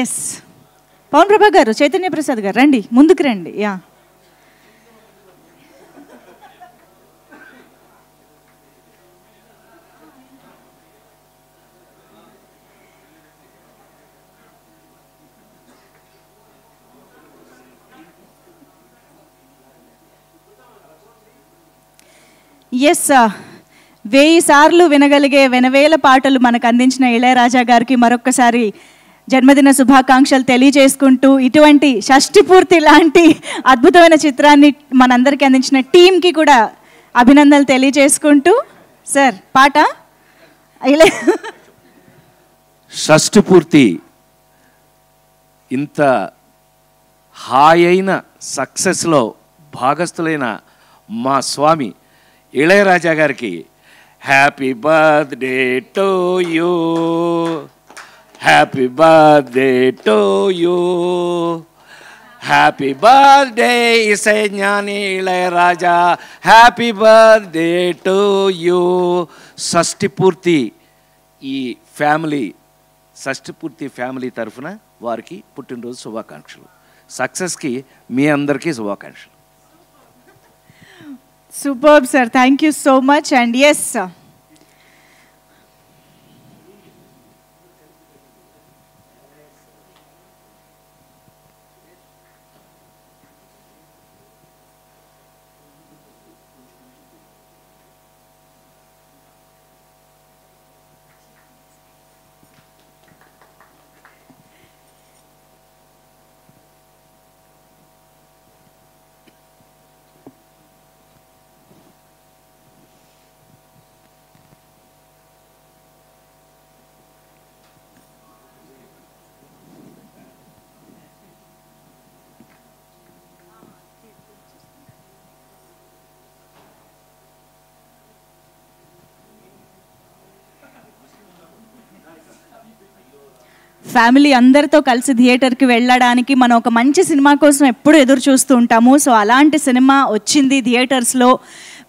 Yes, Pawan ప్రభా గారు, చైతన్య ప్రసాద్ గారు రండి, ముందుకు రండి. యా, ఎస్, 1000 సార్లు వినగలిగే వెనవేల పాటలు మనకు అందించిన ఇళయరాజా గారికి మరొక్కసారి జన్మదిన శుభాకాంక్షలు తెలియజేసుకుంటూ, ఇటువంటి షష్ఠి పూర్తి లాంటి అద్భుతమైన చిత్రాన్ని మనందరికీ అందించిన టీంకి కూడా అభినందనలు తెలియజేసుకుంటూ, సార్ పాట షష్ఠి పూర్తి ఇంత హాయైన సక్సెస్లో భాగస్థులైన మా స్వామి ఇళయరాజా గారికి happy birthday to you, happy birthday to you, happy birthday Isaignani Ilaiyaraaja, happy birthday to you. షష్ఠి పూర్తి ఈ ఫ్యామిలీ, షష్ఠి పూర్తి ఫ్యామిలీ తరఫున వారికి పుట్టినరోజు శుభాకాంక్షలు. సక్సెస్కి మీ అందరికీ శుభాకాంక్షలు. Superb, sir. Thank you so much. And yes, sir. Family అందరితో కలిసి థియేటర్కి వెళ్ళడానికి మనం ఒక మంచి సినిమా కోసం ఎప్పుడు ఎదురు చూస్తూ ఉంటాము. సో అలాంటి సినిమా వచ్చింది థియేటర్స్లో.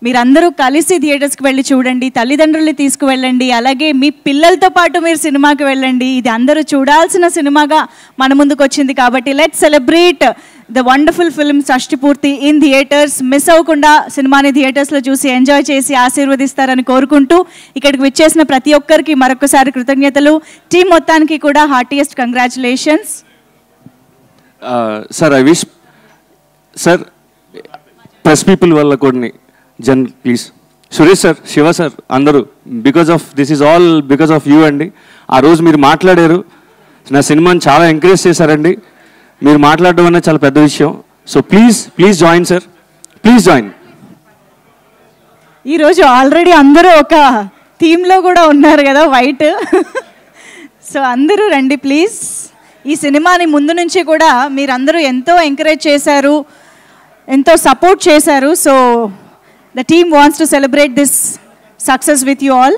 మీరందరూ కలిసి థియేటర్స్కి వెళ్ళి చూడండి, తల్లిదండ్రుల్ని తీసుకువెళ్ళండి, అలాగే మీ పిల్లలతో పాటు మీరు సినిమాకి వెళ్ళండి. ఇది అందరూ చూడాల్సిన సినిమాగా మన ముందుకు వచ్చింది. కాబట్టి let's celebrate the wonderful film షష్ఠి పూర్తి ఇన్ థియేటర్స్. మిస్ అవ్వకుండా సినిమాని థియేటర్స్లో చూసి ఎంజాయ్ చేసి ఆశీర్వదిస్తారని కోరుకుంటూ, ఇక్కడికి విచ్చేసిన ప్రతి ఒక్కరికి మరొకసారి కృతజ్ఞతలు. టీం మొత్తానికి కూడా heartiest congratulations. Sir, I wish sir press people వల్ల కొన్ని please Suresh sir, Shiva sir, అందరూ because of this is all because of you అండి. ఆ రోజు మీరు మాట్లాడారు, నా సినిమాని చాలా ఎంకరేజ్ చేశారండి. మీరు మాట్లాడడం అనేది చాలా పెద్ద విషయం. So please join sir, please join. ఈరోజు ఆల్రెడీ అందరూ ఒక థీమ్లో కూడా ఉన్నారు కదా, వైట్. సో అందరూ రండి ప్లీజ్. ఈ సినిమాని ముందు నుంచి కూడా మీరందరూ ఎంతో ఎంకరేజ్ చేశారు, ఎంతో సపోర్ట్ చేశారు. So the team wants to celebrate this success with you all.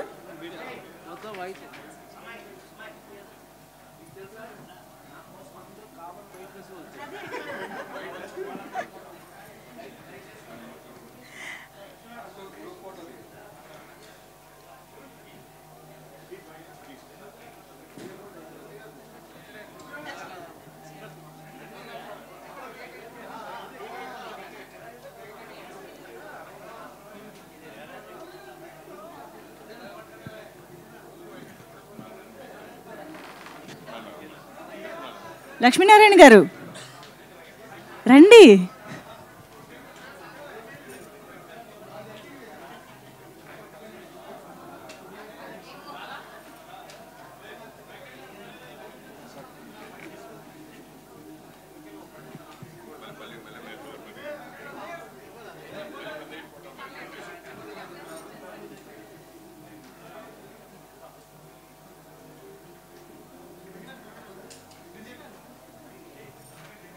Lakshminarayana గారు రండి.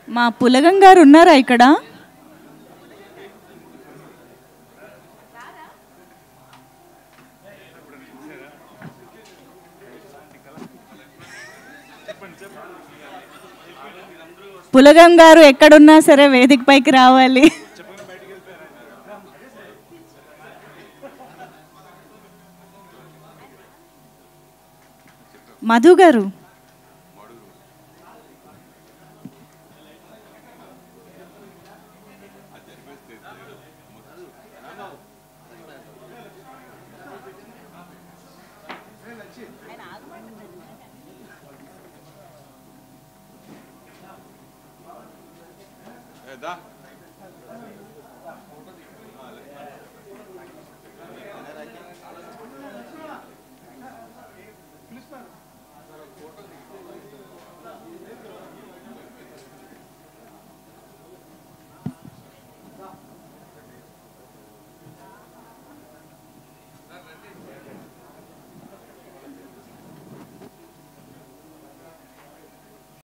మా పులగం గారు ఉన్నారా ఇక్కడ? పులగం గారు ఎక్కడున్నా సరే వేదిక పైకి రావాలి. మధు గారు దా